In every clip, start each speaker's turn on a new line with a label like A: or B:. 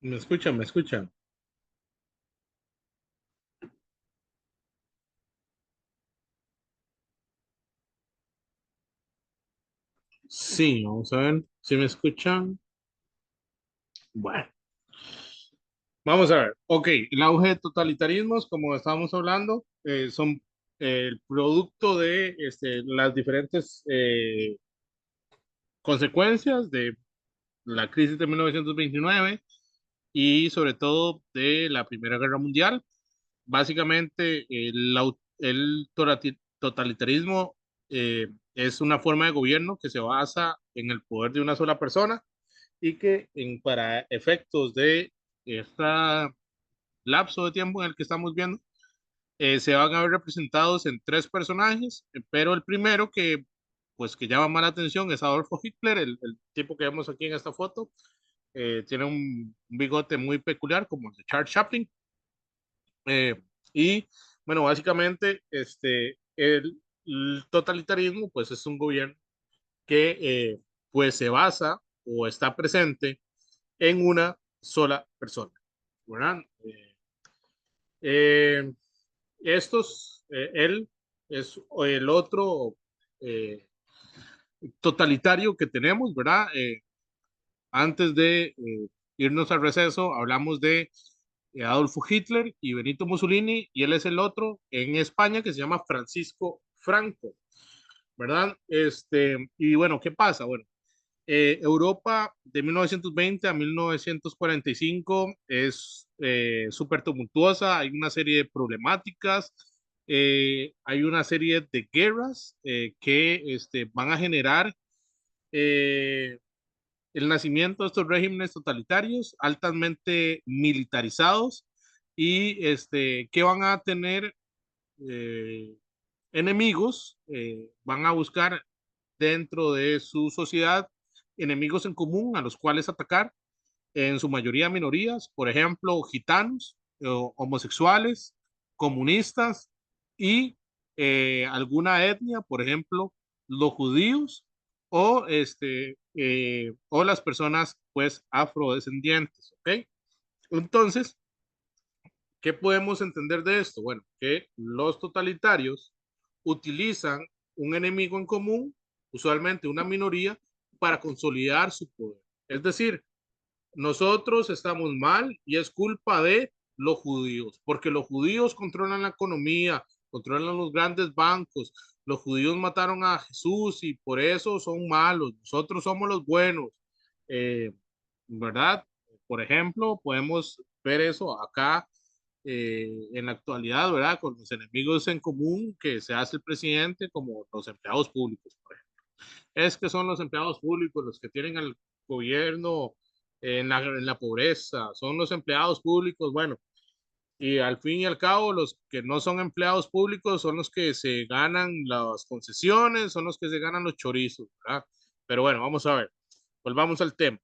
A: ¿Me escuchan? ¿Me escuchan? Sí, vamos a ver si me escuchan. Bueno, vamos a ver. Ok, el auge de totalitarismos, como estábamos hablando, son el producto de las diferentes consecuencias de la crisis de 1929 y sobre todo de la Primera Guerra Mundial. Básicamente, el totalitarismo es una forma de gobierno que se basa en el poder de una sola persona y que para efectos de este lapso de tiempo en el que estamos viendo, se van a ver representados en tres personajes, pero el primero que llama más la atención es Adolfo Hitler, el tipo que vemos aquí en esta foto. Tiene un bigote muy peculiar como el de Charles Chaplin. Y bueno, básicamente el totalitarismo pues es un gobierno que pues se basa o está presente en una sola persona, ¿verdad? Eh, él es el otro eh, totalitario que tenemos, ¿verdad? Antes de irnos al receso, hablamos de Adolfo Hitler y Benito Mussolini, y él es el otro en España que se llama Francisco Franco, ¿verdad? Y bueno, ¿qué pasa? Bueno, Europa de 1920 a 1945 es súper tumultuosa, hay una serie de problemáticas, hay una serie de guerras que van a generar eh, el nacimiento de estos regímenes totalitarios altamente militarizados y que van a tener eh, enemigos, van a buscar dentro de su sociedad enemigos en común a los cuales atacar, en su mayoría minorías, por ejemplo, gitanos, homosexuales, comunistas y alguna etnia, por ejemplo, los judíos o las personas pues afrodescendientes, ¿ok? Entonces, ¿qué podemos entender de esto? Bueno, que los totalitarios utilizan un enemigo en común, usualmente una minoría, para consolidar su poder. Es decir, nosotros estamos mal y es culpa de los judíos, porque los judíos controlan la economía, controlan los grandes bancos, los judíos mataron a Jesús y por eso son malos, nosotros somos los buenos, eh, ¿verdad? Por ejemplo, podemos ver eso acá en la actualidad, ¿verdad? Con los enemigos en común que se hace el presidente, como los empleados públicos, por ejemplo. Es que son los empleados públicos los que tienen al gobierno en la pobreza, son los empleados públicos, bueno, y al fin y al cabo los que no son empleados públicos son los que se ganan las concesiones, son los que se ganan los chorizos, ¿verdad? Pero bueno, vamos a ver, volvamos al tema.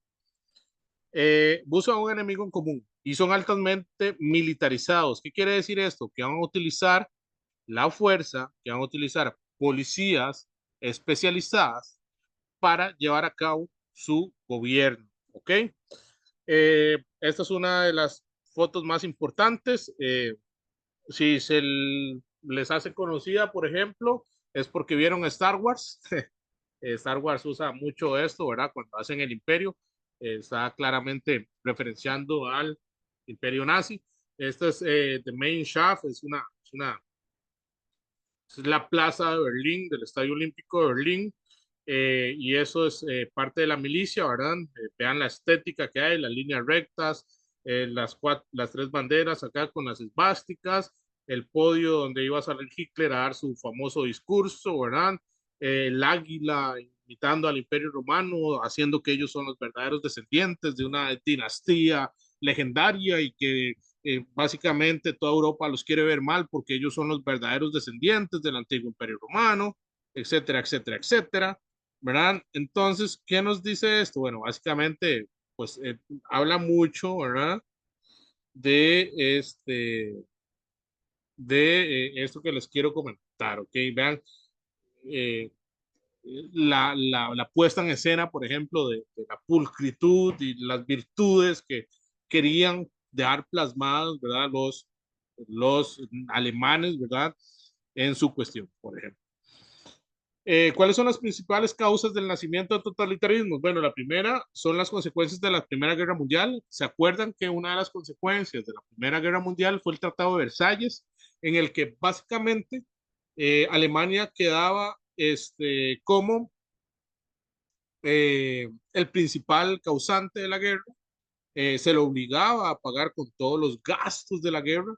A: Buscan un enemigo en común y son altamente militarizados. ¿Qué quiere decir esto? Que van a utilizar la fuerza, que van a utilizar policías especializadas para llevar a cabo su gobierno. ¿Ok? Esta es una de las fotos más importantes. Si les hace conocida, por ejemplo, es porque vieron Star Wars. Star Wars usa mucho esto, ¿verdad? Cuando hacen el imperio, está claramente referenciando al imperio nazi. Esta es The Main Shaft, es la plaza de Berlín, del Estadio Olímpico de Berlín, y eso es parte de la milicia, ¿verdad? Vean la estética que hay, las líneas rectas, las tres banderas acá con las esvásticas, el podio donde iba a salir Hitler a dar su famoso discurso, ¿verdad? El águila imitando al Imperio Romano, haciendo que ellos son los verdaderos descendientes de una dinastía legendaria y que básicamente toda Europa los quiere ver mal porque ellos son los verdaderos descendientes del antiguo Imperio Romano, etcétera, etcétera, etcétera, ¿verdad? Entonces, ¿qué nos dice esto? Bueno, básicamente, pues habla mucho, ¿verdad? De esto que les quiero comentar, ¿ok? Vean, eh, la puesta en escena, por ejemplo, de la pulcritud y las virtudes que querían dejar plasmados, ¿verdad? Los alemanes, ¿verdad? En su cuestión, por ejemplo. ¿Cuáles son las principales causas del nacimiento del totalitarismo? Bueno, la primera son las consecuencias de la Primera Guerra Mundial. ¿Se acuerdan que una de las consecuencias de la Primera Guerra Mundial fue el Tratado de Versalles, en el que básicamente Alemania quedaba como el principal causante de la guerra? Se lo obligaba a pagar con todos los gastos de la guerra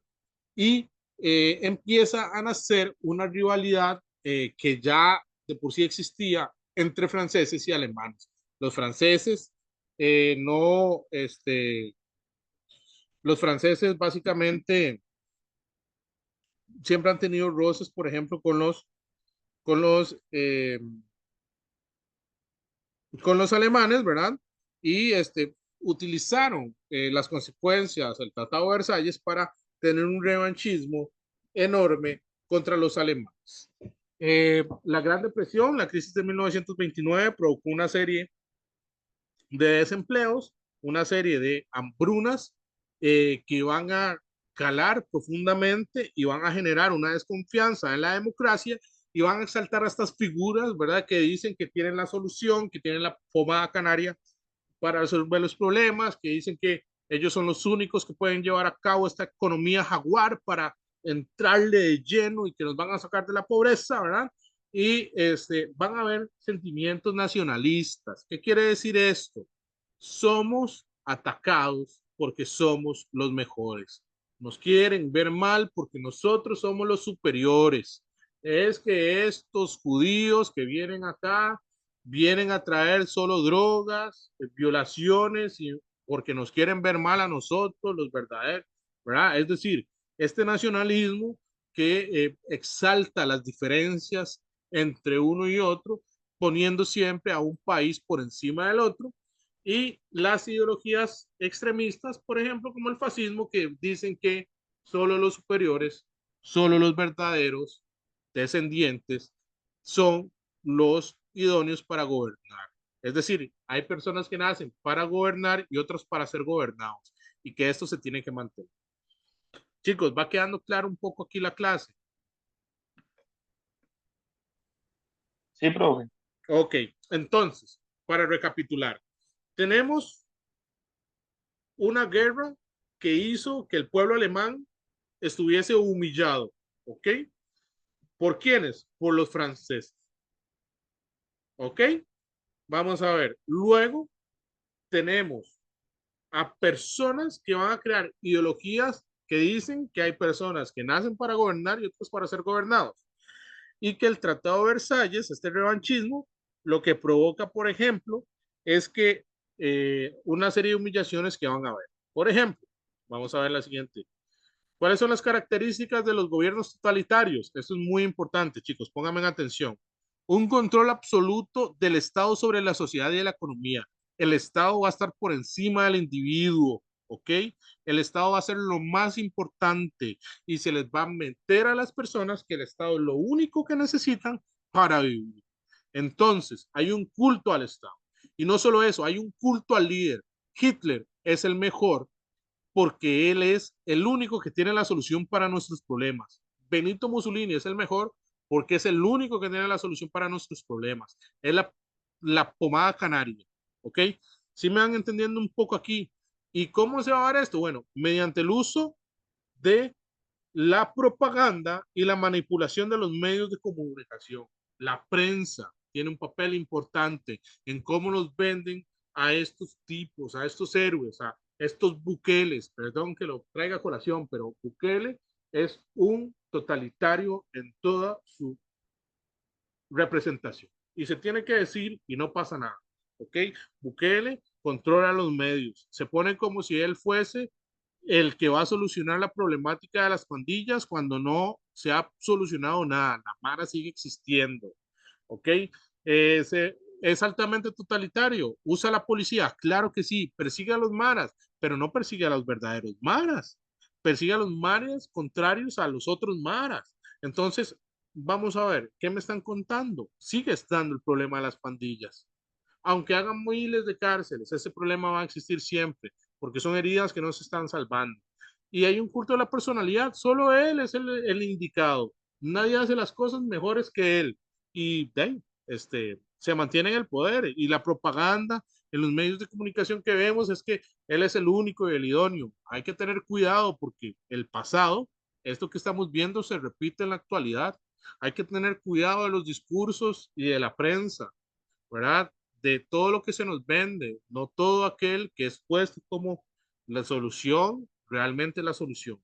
A: y empieza a nacer una rivalidad que ya de por sí existía entre franceses y alemanes. Los franceses no, los franceses básicamente siempre han tenido roces, por ejemplo, con los, eh, con los alemanes, ¿verdad? Y utilizaron las consecuencias del Tratado de Versalles para tener un revanchismo enorme contra los alemanes. La Gran Depresión, la crisis de 1929, provocó una serie de desempleos, una serie de hambrunas que van a calar profundamente y van a generar una desconfianza en la democracia y van a exaltar a estas figuras, ¿verdad? Que dicen que tienen la solución, que tienen la pomada canaria para resolver los problemas, que dicen que ellos son los únicos que pueden llevar a cabo esta economía jaguar para entrarle de lleno y que nos van a sacar de la pobreza, ¿verdad? Y van a haber sentimientos nacionalistas. ¿Qué quiere decir esto? Somos atacados porque somos los mejores. Nos quieren ver mal porque nosotros somos los superiores. Es que estos judíos que vienen acá vienen a traer solo drogas, violaciones, y porque nos quieren ver mal a nosotros, los verdaderos, ¿verdad? Es decir, este nacionalismo que exalta las diferencias entre uno y otro, poniendo siempre a un país por encima del otro, y las ideologías extremistas, por ejemplo, como el fascismo, que dicen que solo los superiores, solo los verdaderos descendientes son los idóneos para gobernar. Es decir, hay personas que nacen para gobernar y otros para ser gobernados, y que esto se tiene que mantener. Chicos, va quedando claro un poco aquí la clase.
B: Sí, profe.
A: Ok, entonces, para recapitular, tenemos una guerra que hizo que el pueblo alemán estuviese humillado, ¿ok? ¿Por quiénes? Por los franceses, ¿ok? Vamos a ver. Luego tenemos a personas que van a crear ideologías que dicen que hay personas que nacen para gobernar y otros para ser gobernados. Y que el Tratado de Versalles, este revanchismo, lo que provoca, por ejemplo, es que una serie de humillaciones que van a haber. Por ejemplo, vamos a ver la siguiente. ¿Cuáles son las características de los gobiernos totalitarios? Esto es muy importante, chicos, pónganme en atención. Un control absoluto del Estado sobre la sociedad y la economía. El Estado va a estar por encima del individuo, ¿ok? El Estado va a ser lo más importante y se les va a meter a las personas que el Estado es lo único que necesitan para vivir. Entonces, hay un culto al Estado. Y no solo eso, hay un culto al líder. Hitler es el mejor porque él es el único que tiene la solución para nuestros problemas. Benito Mussolini es el mejor porque es el único que tiene la solución para nuestros problemas. Es la pomada canaria, ¿ok? Si me van entendiendo un poco aquí. ¿Y cómo se va a ver esto? Bueno, mediante el uso de la propaganda y la manipulación de los medios de comunicación. La prensa tiene un papel importante en cómo nos venden a estos tipos, a estos héroes, a estos Bukeles, perdón que lo traiga a colación, pero Bukele es un totalitario en toda su representación. Y se tiene que decir y no pasa nada. ¿Ok? Bukele controla los medios. Se pone como si él fuese el que va a solucionar la problemática de las pandillas cuando no se ha solucionado nada. La Mara sigue existiendo. ¿Ok? Es altamente totalitario. Usa la policía. Claro que sí. Persigue a los maras, pero no persigue a los verdaderos maras. Persigue a los maras contrarios a los otros maras. Entonces, vamos a ver, ¿qué me están contando? Sigue estando el problema de las pandillas. Aunque hagan miles de cárceles, ese problema va a existir siempre. porque son heridas que no se están salvando. Y hay un culto de la personalidad, solo él es el indicado, nadie hace las cosas mejores que él. Y se mantiene en el poder y la propaganda en los medios de comunicación que vemos es que él es el único y el idóneo. Hay que tener cuidado porque el pasado, esto que estamos viendo, se repite en la actualidad. Hay que tener cuidado de los discursos y de la prensa, ¿verdad? De todo lo que se nos vende, no todo aquel que es puesto como la solución, realmente la solución.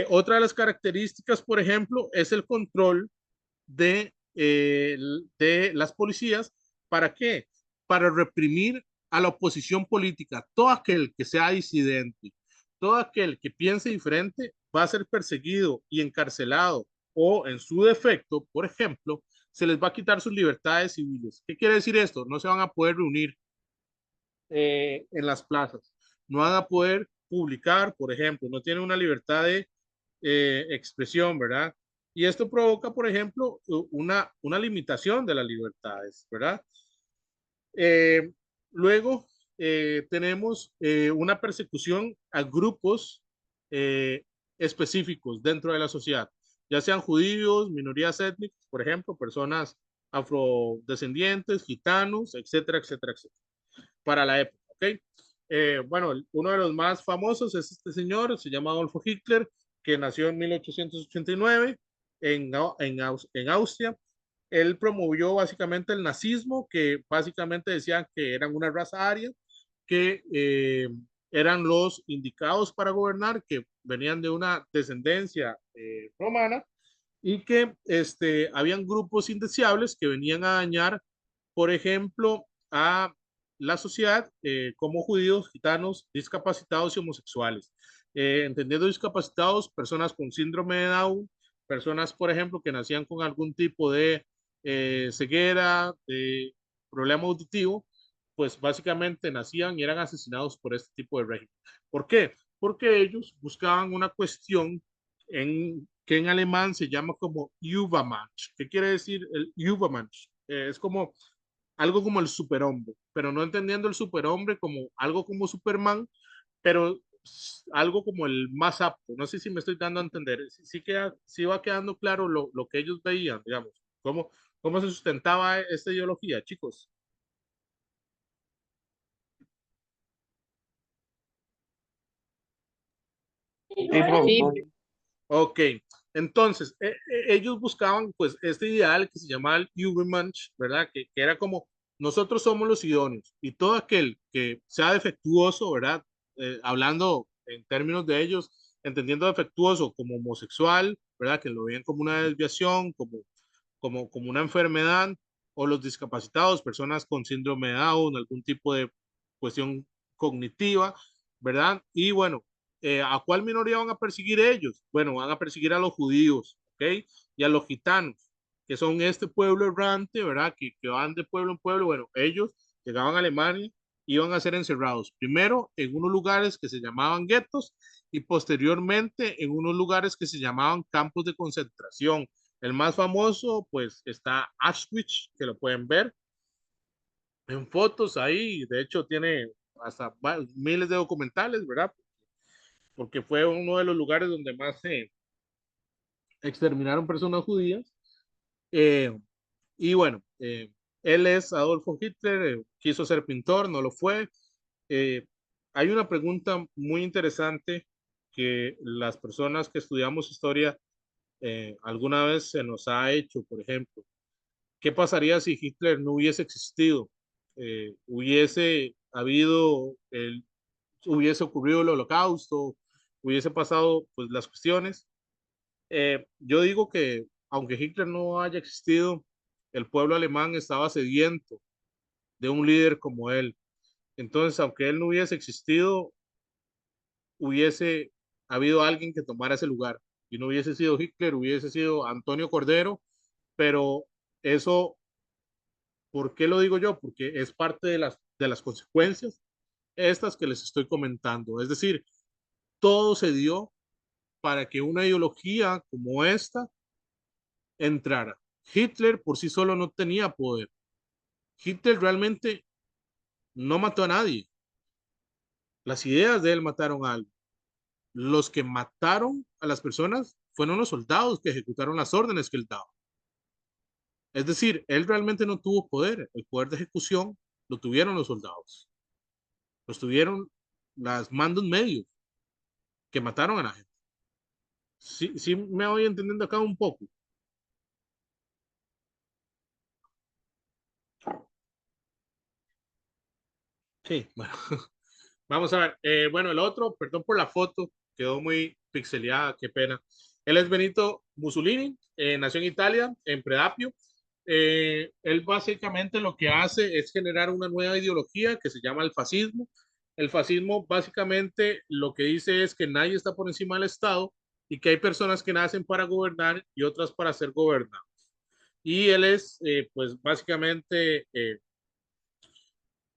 A: Otra de las características, por ejemplo, es el control de las policías. ¿Para qué? Para reprimir a la oposición política. Todo aquel que sea disidente, todo aquel que piense diferente va a ser perseguido y encarcelado o en su defecto, por ejemplo, se les va a quitar sus libertades civiles. ¿Qué quiere decir esto? No se van a poder reunir en las plazas, no van a poder publicar, por ejemplo, no tienen una libertad de expresión, ¿verdad? Y esto provoca, por ejemplo, una limitación de las libertades, ¿verdad? Eh, luego tenemos una persecución a grupos eh, específicos dentro de la sociedad, ya sean judíos, minorías étnicas, por ejemplo, personas afrodescendientes, gitanos, etcétera, etcétera, etcétera, para la época, ¿ok? Bueno, uno de los más famosos es este señor, se llama Adolfo Hitler, que nació en 1889 en Austria. Él promovió básicamente el nazismo, que básicamente decían que eran una raza aria, que eran los indicados para gobernar, que venían de una descendencia romana y que habían grupos indeseables que venían a dañar, por ejemplo, a la sociedad como judíos, gitanos, discapacitados y homosexuales. Entendiendo discapacitados, personas con síndrome de Down, personas, por ejemplo, que nacían con algún tipo de ceguera, de problema auditivo, pues básicamente nacían y eran asesinados por este tipo de régimen. ¿Por qué? Porque ellos buscaban una cuestión que en alemán se llama como Übermensch. ¿Qué quiere decir el Übermensch? Es como algo como el superhombre, pero no entendiendo el superhombre como algo como Superman, pero algo como el más apto. No sé si me estoy dando a entender. Sí va quedando claro lo que ellos veían, digamos, cómo se sustentaba esta ideología, chicos.
B: Sí, profe, todo bien.
A: Ok, entonces ellos buscaban pues este ideal que se llamaba el Übermensch, ¿verdad? Que era como nosotros somos los idóneos y todo aquel que sea defectuoso, ¿verdad? Hablando en términos de ellos, entendiendo defectuoso como homosexual, ¿verdad? Que lo veían como una desviación, como una enfermedad, o los discapacitados, personas con síndrome de Down, algún tipo de cuestión cognitiva, ¿verdad? Y bueno, ¿a cuál minoría van a perseguir ellos? Bueno, van a perseguir a los judíos, ¿ok? Y a los gitanos, que son este pueblo errante, ¿verdad? Que van de pueblo en pueblo. Bueno, ellos llegaban a Alemania, iban a ser encerrados, primero en unos lugares que se llamaban guetos y posteriormente en unos lugares que se llamaban campos de concentración. El más famoso, pues, está Auschwitz, que lo pueden ver en fotos ahí. De hecho, tiene hasta miles de documentales, ¿verdad? Porque fue uno de los lugares donde más se exterminaron personas judías. Eh, y bueno, él es Adolfo Hitler, quiso ser pintor, no lo fue. Eh, Hay una pregunta muy interesante que las personas que estudiamos historia alguna vez se nos ha hecho, por ejemplo. ¿Qué pasaría si Hitler no hubiese existido? Hubiese habido, hubiese ocurrido el holocausto, hubiese pasado pues las cuestiones. Yo digo que aunque Hitler no haya existido, el pueblo alemán estaba sediento de un líder como él. Entonces, aunque él no hubiese existido, hubiese habido alguien que tomara ese lugar. Y no hubiese sido Hitler, hubiese sido Antonio Cordero, pero eso, ¿por qué lo digo yo? Porque es parte de las consecuencias estas que les estoy comentando. Es decir, todo se dio para que una ideología como esta entrara. Hitler por sí solo no tenía poder. Hitler realmente no mató a nadie. Las ideas de él mataron a alguien. Los que mataron a las personas fueron los soldados que ejecutaron las órdenes que él daba. Es decir, él realmente no tuvo poder. El poder de ejecución lo tuvieron los soldados. Los tuvieron las mandos medios que mataron a la gente. Sí, sí me voy entendiendo acá un poco. Sí, bueno. Vamos a ver. Bueno, el otro, perdón por la foto, quedó muy pixeleada, qué pena. Él es Benito Mussolini, nació en Italia, en Predapio. Él básicamente lo que hace es generar una nueva ideología que se llama el fascismo. El fascismo básicamente lo que dice es que nadie está por encima del Estado y que hay personas que nacen para gobernar y otras para ser gobernadas. Y él es, pues básicamente,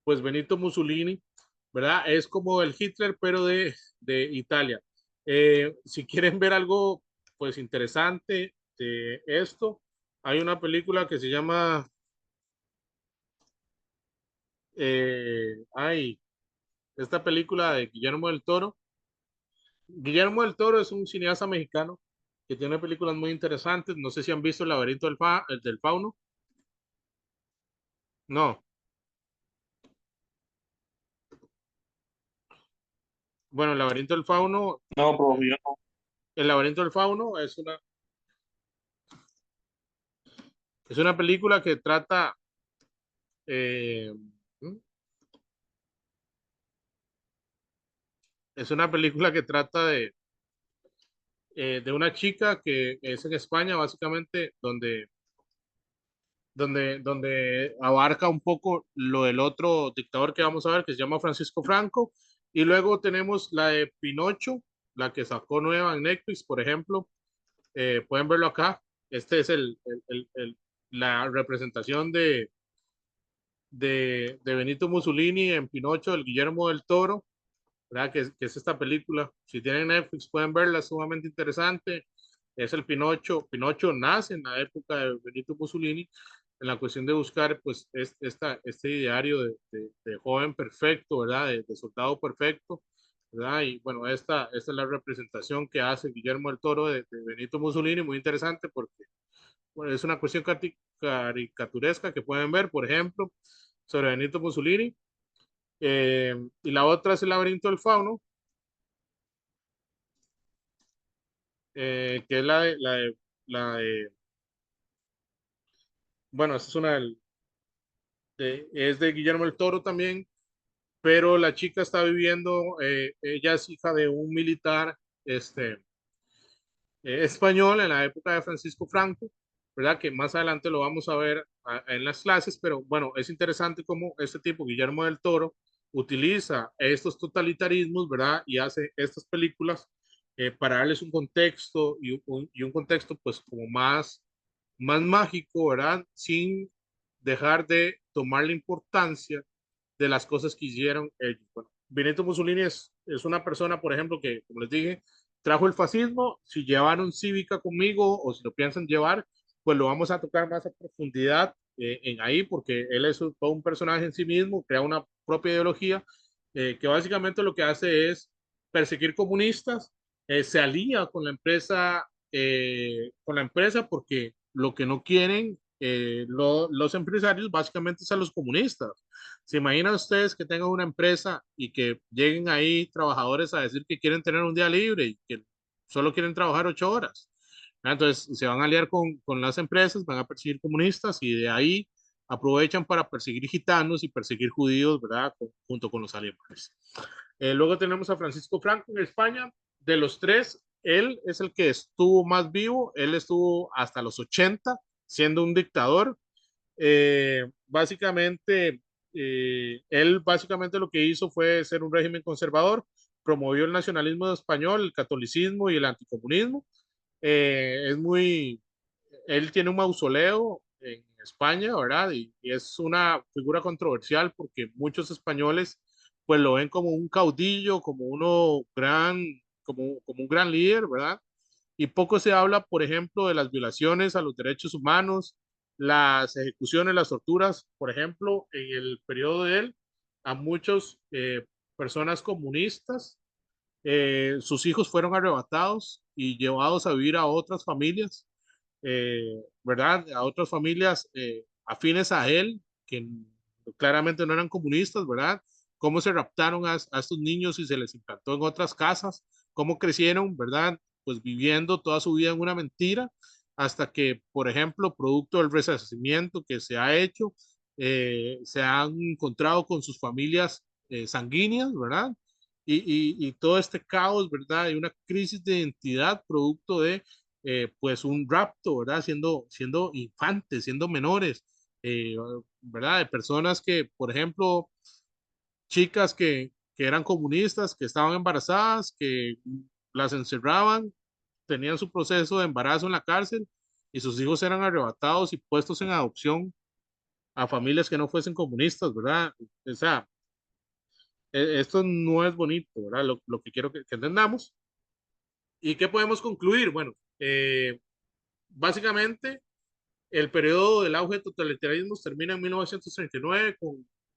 A: pues Benito Mussolini, ¿verdad? Es como el Hitler, pero de Italia. Si quieren ver algo, pues interesante de esto, hay una película que se llama, ay, esta película de Guillermo del Toro. Guillermo del Toro es un cineasta mexicano que tiene películas muy interesantes. No sé si han visto El laberinto del fauno. No. Bueno, El laberinto del fauno,
B: No, profe, yo no.
A: El laberinto del fauno es una película que trata eh, es una película que trata de una chica que es en España, básicamente, donde abarca un poco lo del otro dictador que vamos a ver, que se llama Francisco Franco. Y luego tenemos la de Pinocho, la que sacó nueva en Netflix, por ejemplo. Pueden verlo acá. Este es la representación de Benito Mussolini en Pinocho, del Guillermo del Toro, ¿verdad? Que es esta película. Si tienen Netflix pueden verla, es sumamente interesante. Es el Pinocho. Pinocho nace en la época de Benito Mussolini, en la cuestión de buscar pues este ideario de joven perfecto, ¿verdad? De soldado perfecto, ¿verdad? Y bueno, esta es la representación que hace Guillermo del Toro de Benito Mussolini, muy interesante porque bueno, es una cuestión caricaturesca que pueden ver, por ejemplo, sobre Benito Mussolini. Y la otra es el laberinto del fauno, que es bueno, esta es es de Guillermo el Toro también, pero la chica está viviendo, ella es hija de un militar este, español en la época de Francisco Franco, ¿verdad? Que más adelante lo vamos a ver en las clases, pero bueno, es interesante cómo este tipo, Guillermo del Toro, utiliza estos totalitarismos, ¿verdad? Y hace estas películas para darles un contexto y un contexto pues como más mágico, ¿verdad? Sin dejar de tomar la importancia de las cosas que hicieron ellos. Bueno, Benito Mussolini es una persona, por ejemplo, que, como les dije, trajo el fascismo. Si llevaron cívica conmigo o si lo piensan llevar, pues lo vamos a tocar más a profundidad en ahí, porque él es todo un personaje en sí mismo, crea una propia ideología, que básicamente lo que hace es perseguir comunistas, se alía con la empresa porque lo que no quieren los empresarios básicamente es a los comunistas. ¿Se imaginan ustedes que tengan una empresa y que lleguen ahí trabajadores a decir que quieren tener un día libre y que solo quieren trabajar 8 horas? Entonces se van a aliar con las empresas, van a perseguir comunistas y de ahí aprovechan para perseguir gitanos y perseguir judíos, ¿verdad? Junto con los alemanes. Luego tenemos a Francisco Franco en España. De los tres, él es el que estuvo más vivo. Él estuvo hasta los 80 siendo un dictador. Básicamente, él básicamente lo que hizo fue ser un régimen conservador, promovió el nacionalismo español, el catolicismo y el anticomunismo. Es muy, él tiene un mausoleo en España, ¿verdad? Y es una figura controversial porque muchos españoles pues lo ven como un caudillo, como como un gran líder, ¿verdad? Y poco se habla, por ejemplo, de las violaciones a los derechos humanos, las ejecuciones, las torturas, por ejemplo, en el periodo de él, a muchos personas comunistas, sus hijos fueron arrebatados y llevados a vivir a otras familias, ¿verdad? A otras familias afines a él, que claramente no eran comunistas, ¿verdad? Cómo se raptaron a estos niños y se les implantó en otras casas, cómo crecieron, ¿verdad? Pues viviendo toda su vida en una mentira, hasta que, por ejemplo, producto del resarcimiento que se ha hecho, se han encontrado con sus familias sanguíneas, ¿verdad? Y todo este caos, ¿verdad? Y una crisis de identidad producto de, pues, un rapto, ¿verdad? Siendo infantes, siendo menores, eh, ¿verdad? De personas que, por ejemplo, chicas que eran comunistas, que estaban embarazadas, que las encerraban, tenían su proceso de embarazo en la cárcel y sus hijos eran arrebatados y puestos en adopción a familias que no fuesen comunistas, ¿verdad? O sea, esto no es bonito, ¿verdad? Lo que quiero que entendamos. ¿Y qué podemos concluir? Bueno, básicamente el periodo del auge de totalitarismos termina en 1939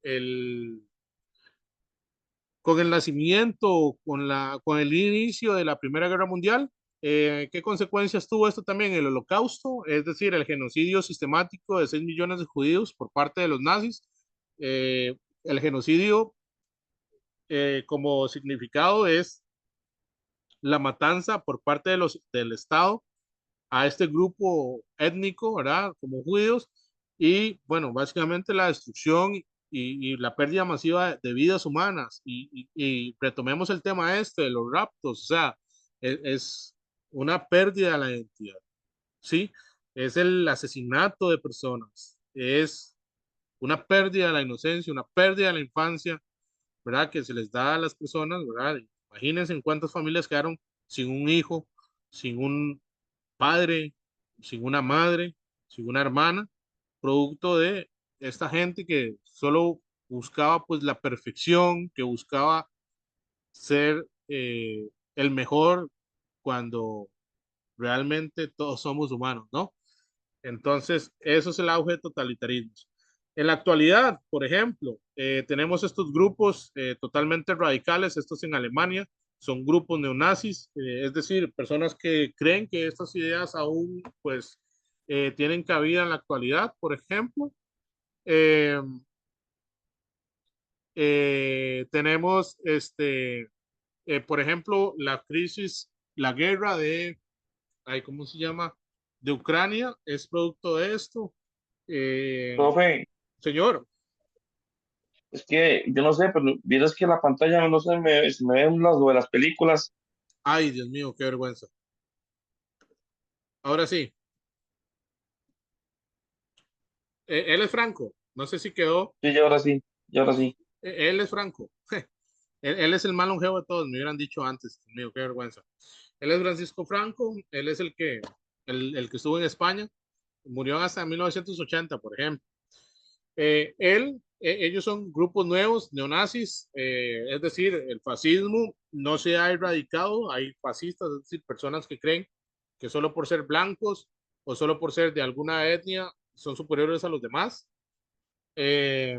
A: el, con el nacimiento, con el inicio de la Primera Guerra Mundial. ¿Qué consecuencias tuvo esto también? El Holocausto, es decir, el genocidio sistemático de 6 millones de judíos por parte de los nazis. El genocidio como significado es la matanza por parte del Estado a este grupo étnico, ¿verdad? Como judíos, y bueno, básicamente la destrucción y la pérdida masiva de vidas humanas. Y retomemos el tema este de los raptos, o sea, es una pérdida de la identidad, ¿sí? Es el asesinato de personas, es una pérdida de la inocencia, una pérdida de la infancia, ¿verdad? Que se les da a las personas, ¿verdad? Imagínense en cuántas familias quedaron sin un hijo, sin un padre, sin una madre, sin una hermana, producto de esta gente que solo buscaba pues la perfección, que buscaba ser el mejor cuando realmente todos somos humanos, ¿no? Entonces, eso es el auge de totalitarismos. En la actualidad, por ejemplo, tenemos estos grupos totalmente radicales, estos en Alemania, son grupos neonazis, es decir, personas que creen que estas ideas aún pues tienen cabida en la actualidad, por ejemplo. Eh, tenemos, por ejemplo, la crisis, la guerra de, ay, ¿cómo se llama? De Ucrania, es producto de esto. Eh,
B: Profe,
A: Señor,
B: es que yo no sé, pero vieras que la pantalla no se me ven las de las películas.
A: ay, Dios mío, qué vergüenza. Ahora sí, él es Franco. No sé si quedó.
B: Sí, y ahora sí, y ahora sí.
A: Él es Franco. Él es el más longevo de todos, me hubieran dicho antes. Dios mío, qué vergüenza. Él es Francisco Franco. Él es el que estuvo en España. Murió hasta 1980, por ejemplo. Ellos son grupos nuevos, neonazis, es decir, el fascismo no se ha erradicado. Hay fascistas, es decir, personas que creen que solo por ser blancos o solo por ser de alguna etnia son superiores a los demás. Eh,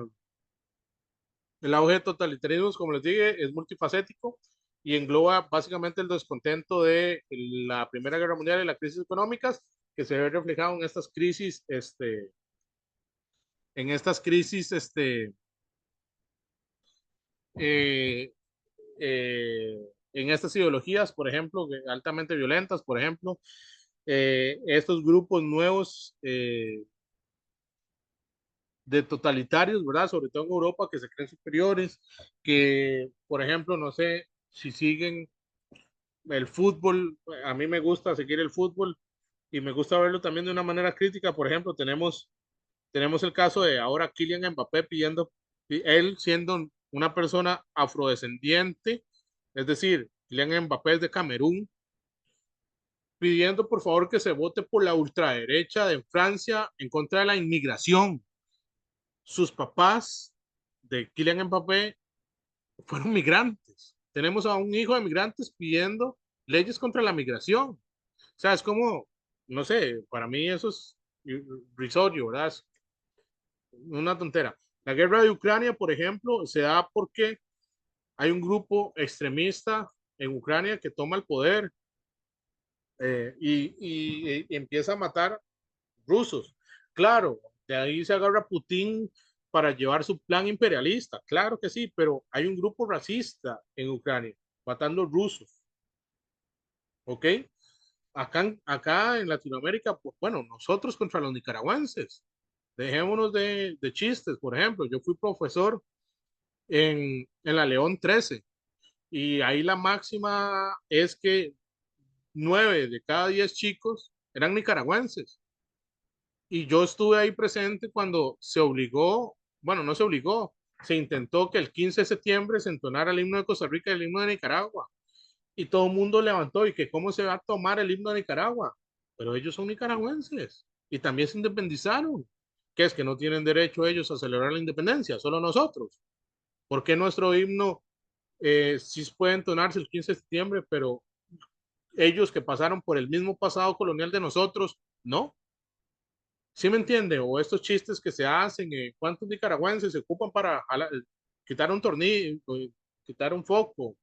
A: el auge de totalitarismos, como les dije, es multifacético y engloba básicamente el descontento de la Primera Guerra Mundial y las crisis económicas que se ve reflejado en estas crisis, eh, en estas ideologías, por ejemplo, altamente violentas, por ejemplo, estos grupos nuevos de totalitarios, ¿verdad? Sobre todo en Europa, que se creen superiores, que, por ejemplo, no sé si siguen el fútbol, a mí me gusta seguir el fútbol y me gusta verlo también de una manera crítica. Por ejemplo, tenemos el caso de ahora Kylian Mbappé pidiendo, él siendo una persona afrodescendiente, es decir, Kylian Mbappé es de Camerún, pidiendo por favor que se vote por la ultraderecha de Francia en contra de la inmigración. Sus papás de Kylian Mbappé fueron migrantes. Tenemos a un hijo de migrantes pidiendo leyes contra la migración. O sea, es como, no sé, para mí eso es risorio, ¿verdad? Es una tontera. La guerra de Ucrania, por ejemplo, se da porque hay un grupo extremista en Ucrania que toma el poder y empieza a matar rusos. Claro, de ahí se agarra Putin para llevar su plan imperialista, claro que sí, pero hay un grupo racista en Ucrania matando rusos, ¿ok? Acá en Latinoamérica, pues bueno, nosotros contra los nicaragüenses, dejémonos de chistes, por ejemplo, yo fui profesor en la León 13 y ahí la máxima es que 9 de cada 10 chicos eran nicaragüenses. Y yo estuve ahí presente cuando se obligó, bueno, no se obligó, se intentó que el 15 de septiembre se entonara el himno de Costa Rica y el himno de Nicaragua. Y todo el mundo levantó y que cómo se va a tomar el himno de Nicaragua. Pero ellos son nicaragüenses y también se independizaron. ¿Qué es que no tienen derecho ellos a celebrar la independencia? Solo nosotros. ¿Por qué nuestro himno sí puede entonarse el 15 de septiembre, pero ellos que pasaron por el mismo pasado colonial de nosotros, no? ¿Sí me entiende? O estos chistes que se hacen, ¿cuántos nicaragüenses se ocupan para quitar un tornillo, quitar un foco?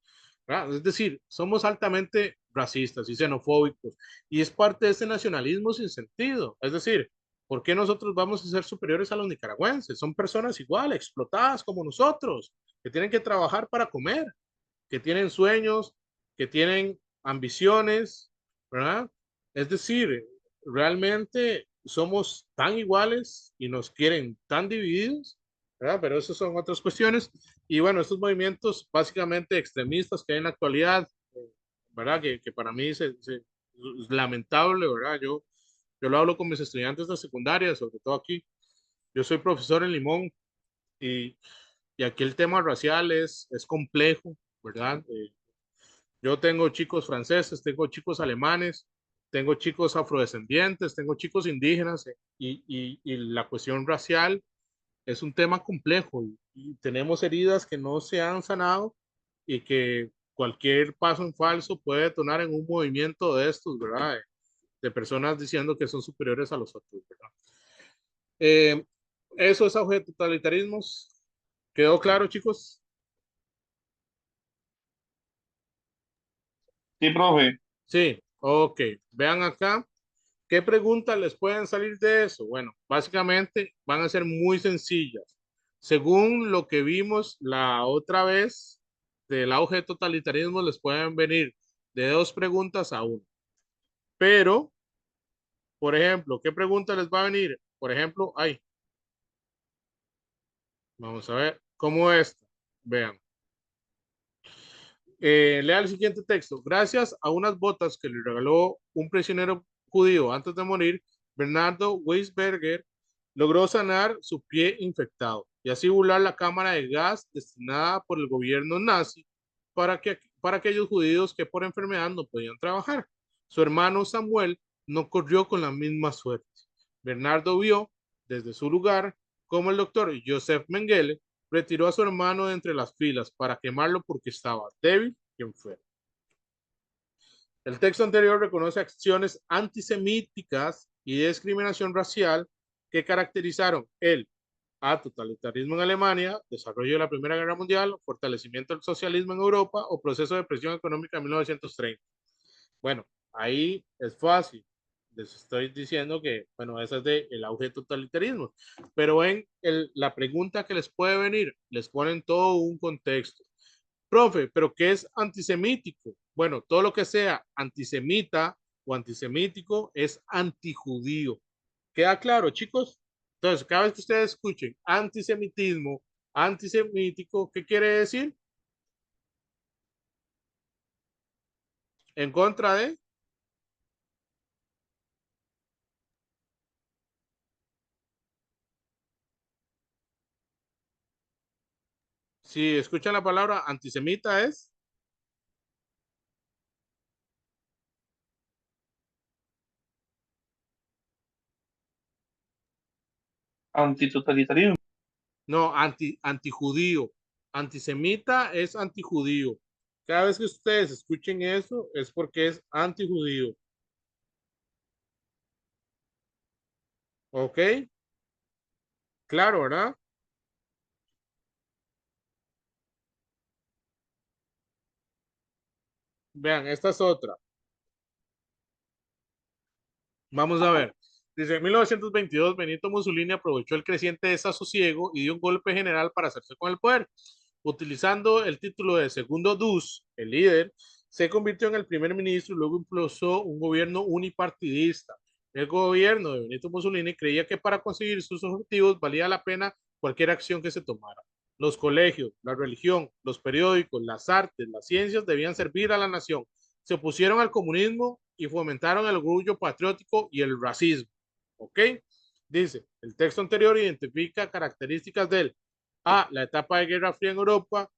A: ¿Verdad? Es decir, somos altamente racistas y xenofóbicos y es parte de este nacionalismo sin sentido. Es decir, ¿por qué nosotros vamos a ser superiores a los nicaragüenses? Son personas iguales, explotadas como nosotros, que tienen que trabajar para comer, que tienen sueños, que tienen ambiciones, ¿verdad? Es decir, realmente somos tan iguales y nos quieren tan divididos, ¿verdad? Pero eso son otras cuestiones. Y bueno, estos movimientos básicamente extremistas que hay en la actualidad, ¿verdad? Que para mí es lamentable, ¿verdad? Yo lo hablo con mis estudiantes de secundaria, sobre todo aquí. Yo soy profesor en Limón y, y aquí el tema racial es complejo, ¿verdad? Yo tengo chicos franceses, tengo chicos alemanes, tengo chicos afrodescendientes, tengo chicos indígenas y la cuestión racial es un tema complejo y tenemos heridas que no se han sanado y que cualquier paso en falso puede detonar en un movimiento de estos, ¿verdad? De personas diciendo que son superiores a los otros, ¿verdad? Eh, Eso es auge de totalitarismos. ¿Quedó claro, chicos?
B: Sí, profe.
A: Sí, ok. Vean acá. ¿Qué preguntas les pueden salir de eso? Bueno, básicamente van a ser muy sencillas. Según lo que vimos la otra vez del auge de totalitarismo, les pueden venir de 2 preguntas a una. Pero, por ejemplo, ¿qué pregunta les va a venir? Por ejemplo, vamos a ver, ¿cómo esta? Vean. Lea el siguiente texto. Gracias a unas botas que le regaló un prisionero judío antes de morir, Bernardo Weisberger logró sanar su pie infectado y así burlar la cámara de gas destinada por el gobierno nazi para aquellos judíos que por enfermedad no podían trabajar. Su hermano Samuel no corrió con la misma suerte. Bernardo vio desde su lugar cómo el doctor Joseph Mengele retiró a su hermano de entre las filas para quemarlo porque estaba débil y enfermo. El texto anterior reconoce acciones antisemíticas y de discriminación racial que caracterizaron el totalitarismo en Alemania, desarrollo de la Primera Guerra Mundial, fortalecimiento del socialismo en Europa o proceso de presión económica en 1930. Bueno, ahí es fácil. Les estoy diciendo que, bueno, esa es de el auge de totalitarismo. Pero en la pregunta que les puede venir, les ponen todo un contexto. Profe, ¿pero qué es antisemítico? Bueno, todo lo que sea antisemita o antisemítico es antijudío. ¿Queda claro, chicos? Entonces, cada vez que ustedes escuchen antisemitismo, antisemítico, ¿qué quiere decir? En contra de, si escuchan la palabra antisemita es
B: Antitotalitarismo.
A: no, antijudío. Antisemita es antijudío. Cada vez que ustedes escuchen eso es porque es antijudío. ¿Ok? Claro, ¿verdad? Vean, esta es otra. Vamos a ver. Dice, en 1922, Benito Mussolini aprovechó el creciente desasosiego y dio un golpe general para hacerse con el poder. Utilizando el título de segundo Dus, el líder, se convirtió en el primer ministro y luego impulsó un gobierno unipartidista. El gobierno de Benito Mussolini creía que para conseguir sus objetivos valía la pena cualquier acción que se tomara. Los colegios, la religión, los periódicos, las artes, las ciencias debían servir a la nación. Se opusieron al comunismo y fomentaron el orgullo patriótico y el racismo. ¿Ok? Dice, el texto anterior identifica características del A, la etapa de Guerra Fría en Europa,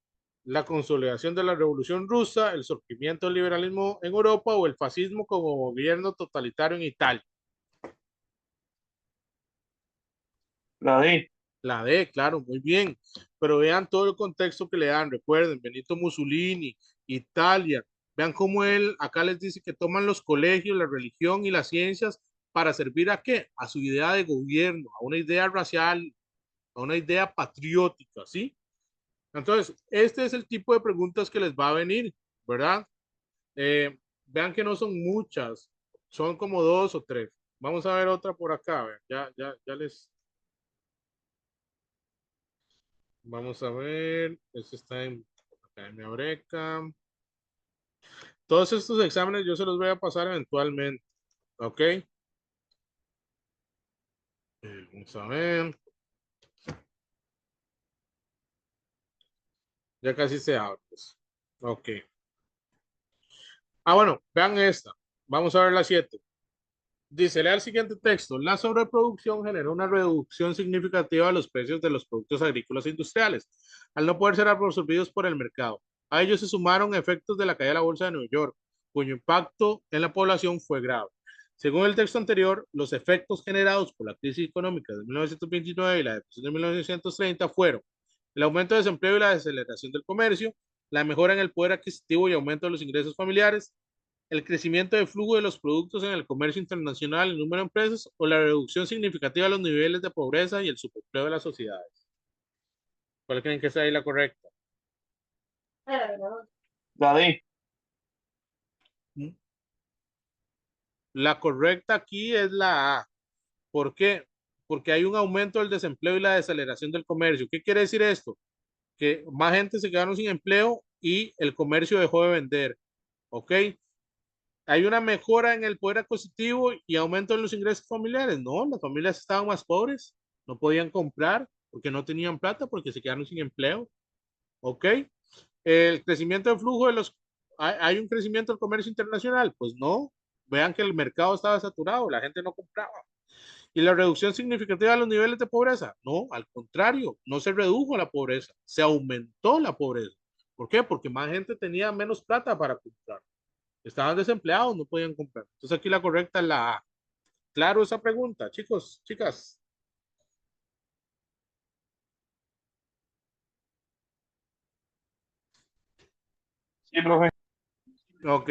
A: la consolidación de la Revolución Rusa, el surgimiento del liberalismo en Europa o el fascismo como gobierno totalitario en Italia.
B: La D.
A: La D, claro, muy bien. Pero vean todo el contexto que le dan. Recuerden, Benito Mussolini, Italia. Vean cómo él acá les dice que toman los colegios, la religión y las ciencias para servir a qué? A su idea de gobierno, a una idea racial, a una idea patriótica, ¿sí? Entonces, este es el tipo de preguntas que les va a venir, ¿verdad? Vean que no son muchas, son como dos o tres. Vamos a ver otra por acá, vean. Ya les, vamos a ver, este está en Academia Breca. Todos estos exámenes yo se los voy a pasar eventualmente, ¿ok? Vamos a ver, ya casi se abre, pues. Ok. Ah, bueno, vean esta. Vamos a ver la 7. Dice, lea el siguiente texto. La sobreproducción genera una reducción significativa de los precios de los productos agrícolas e industriales, al no poder ser absorbidos por el mercado. A ello se sumaron efectos de la caída de la bolsa de Nueva York, cuyo impacto en la población fue grave. Según el texto anterior, los efectos generados por la crisis económica de 1929 y la depresión de 1930 fueron el aumento de desempleo y la desaceleración del comercio, la mejora en el poder adquisitivo y aumento de los ingresos familiares, el crecimiento de flujo de los productos en el comercio internacional, el número de empresas o la reducción significativa de los niveles de pobreza y el subempleo de las sociedades. ¿Cuál creen que es ahí la correcta?
B: La D.
A: La correcta aquí es la A. ¿Por qué? Porque hay un aumento del desempleo y la desaceleración del comercio. ¿Qué quiere decir esto? Que más gente se quedaron sin empleo y el comercio dejó de vender. ¿Ok? ¿Hay una mejora en el poder adquisitivo y aumento en los ingresos familiares? No, las familias estaban más pobres, no podían comprar porque no tenían plata, porque se quedaron sin empleo. ¿Ok? El crecimiento del flujo de los... ¿Hay un crecimiento del comercio internacional? Pues no. Vean que el mercado estaba saturado, la gente no compraba. ¿Y la reducción significativa de los niveles de pobreza? No, al contrario, no se redujo la pobreza, se aumentó la pobreza. ¿Por qué? Porque más gente tenía menos plata para comprar. Estaban desempleados, no podían comprar. Entonces aquí la correcta es la A. Claro esa pregunta, chicos, chicas.
B: Sí, profe.
A: Ok.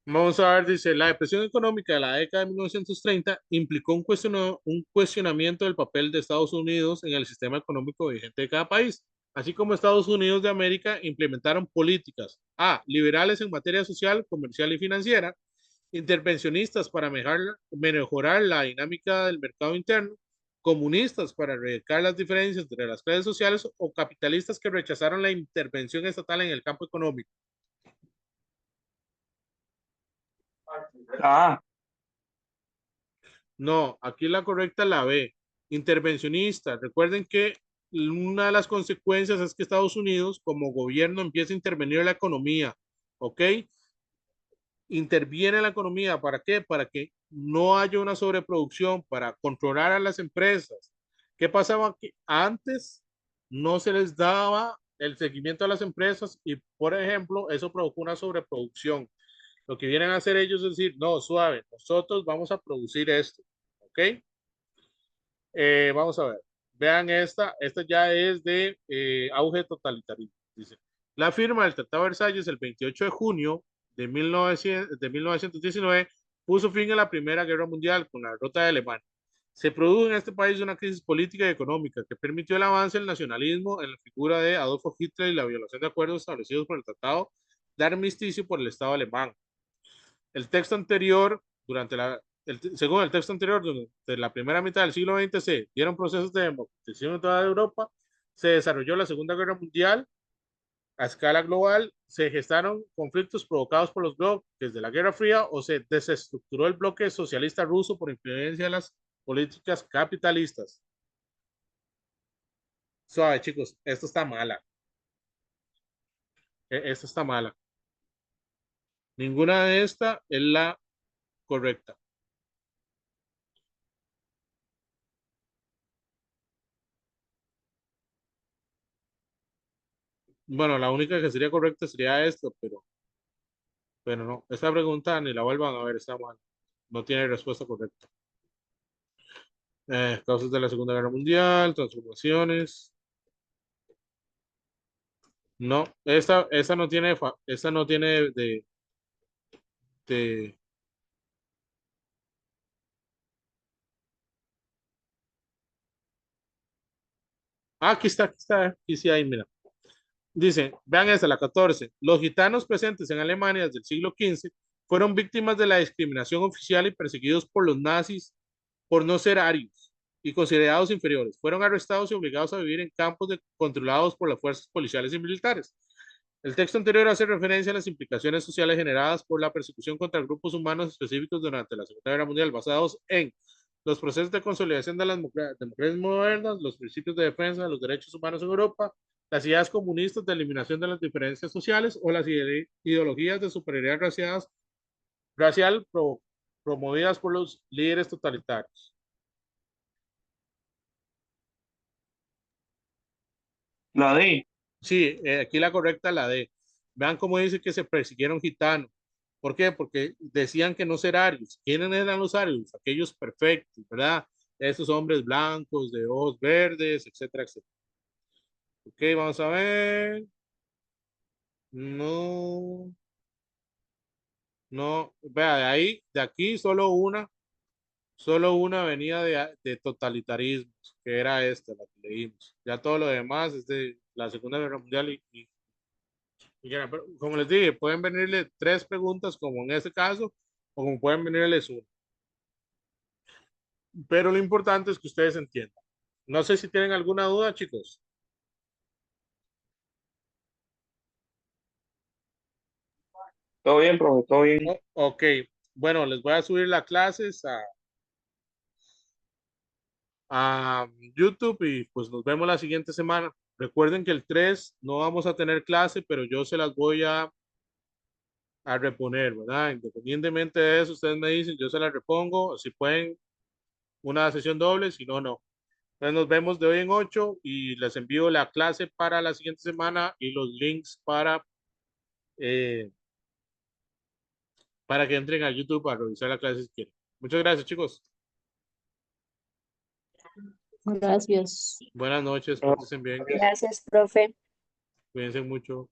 A: Vamos a ver, dice, la depresión económica de la década de 1930 implicó un cuestionamiento del papel de Estados Unidos en el sistema económico vigente de cada país, así como Estados Unidos de América implementaron políticas A, liberales en materia social, comercial y financiera, intervencionistas para mejorar la dinámica del mercado interno, comunistas para erradicar las diferencias entre las clases sociales o capitalistas que rechazaron la intervención estatal en el campo económico.
B: La A.
A: No, aquí la correcta es la B, intervencionista. Recuerden que una de las consecuencias es que Estados Unidos como gobierno empieza a intervenir en la economía, ¿ok? Interviene en la economía, ¿para qué? Para que no haya una sobreproducción, para controlar a las empresas. ¿Qué pasaba? Que antes no se les daba el seguimiento a las empresas y, por ejemplo, eso provocó una sobreproducción. Lo que vienen a hacer ellos es decir, no, suave, nosotros vamos a producir esto, ¿ok? Vamos a ver, vean esta ya es de auge totalitarismo. Dice, la firma del Tratado de Versalles el 28 de junio de 1919 puso fin a la Primera Guerra Mundial con la derrota de Alemania. Se produjo en este país una crisis política y económica que permitió el avance del nacionalismo en la figura de Adolfo Hitler y la violación de acuerdos establecidos por el Tratado de Armisticio por el Estado alemán. El texto anterior, según el texto anterior, durante la primera mitad del siglo XX se dieron procesos de democratización en toda Europa, se desarrolló la Segunda Guerra Mundial a escala global, se gestaron conflictos provocados por los bloques de la Guerra Fría o se desestructuró el bloque socialista ruso por influencia de las políticas capitalistas. Suave, chicos, esto está mala. Esto está mala. Ninguna de estas es la correcta. Bueno, la única que sería correcta sería esto, pero no. Esta pregunta ni la vuelvan a ver, está mal. No tiene respuesta correcta. Causas de la Segunda Guerra Mundial, transformaciones. No, esta no tiene, esta no tiene de. Ah, aquí sí hay, mira. Dice, vean esta, la 14. Los gitanos presentes en Alemania desde el siglo XV fueron víctimas de la discriminación oficial y perseguidos por los nazis por no ser arios y considerados inferiores. Fueron arrestados y obligados a vivir en campos controlados por las fuerzas policiales y militares. El texto anterior hace referencia a las implicaciones sociales generadas por la persecución contra grupos humanos específicos durante la Segunda Guerra Mundial, basados en los procesos de consolidación de las democracias modernas, los principios de defensa de los derechos humanos en Europa, las ideas comunistas de eliminación de las diferencias sociales o las ideologías de superioridad racial promovidas por los líderes totalitarios.
B: La D.
A: Sí, aquí la correcta es la D. Vean cómo dice que se persiguieron gitanos. ¿Por qué? Porque decían que no ser arios. ¿Quiénes eran los arios? Aquellos perfectos, ¿verdad? Esos hombres blancos, de ojos verdes, etcétera, etcétera. Ok, vamos a ver. No, no. Vea, de aquí solo una venía de totalitarismos, que era esta, la que leímos. Ya todo lo demás es de la Segunda Guerra Mundial pero como les dije, pueden venirle tres preguntas como en este caso, o como pueden venirles una. Pero lo importante es que ustedes entiendan. No sé si tienen alguna duda, chicos.
B: Todo bien, profe, todo bien.
A: Ok, bueno, les voy a subir las clases a YouTube y pues nos vemos la siguiente semana. Recuerden que el 3 no vamos a tener clase, pero yo se las voy a reponer, ¿verdad? Independientemente de eso, ustedes me dicen, yo se las repongo. Si pueden, una sesión doble, si no, no. Entonces nos vemos de hoy en 8 y les envío la clase para la siguiente semana y los links eh, para que entren a YouTube a revisar la clase si quieren. Muchas gracias, chicos.
C: Gracias.
A: Buenas noches, pórtense bien,
C: Gracias, profe.
A: cuídense mucho.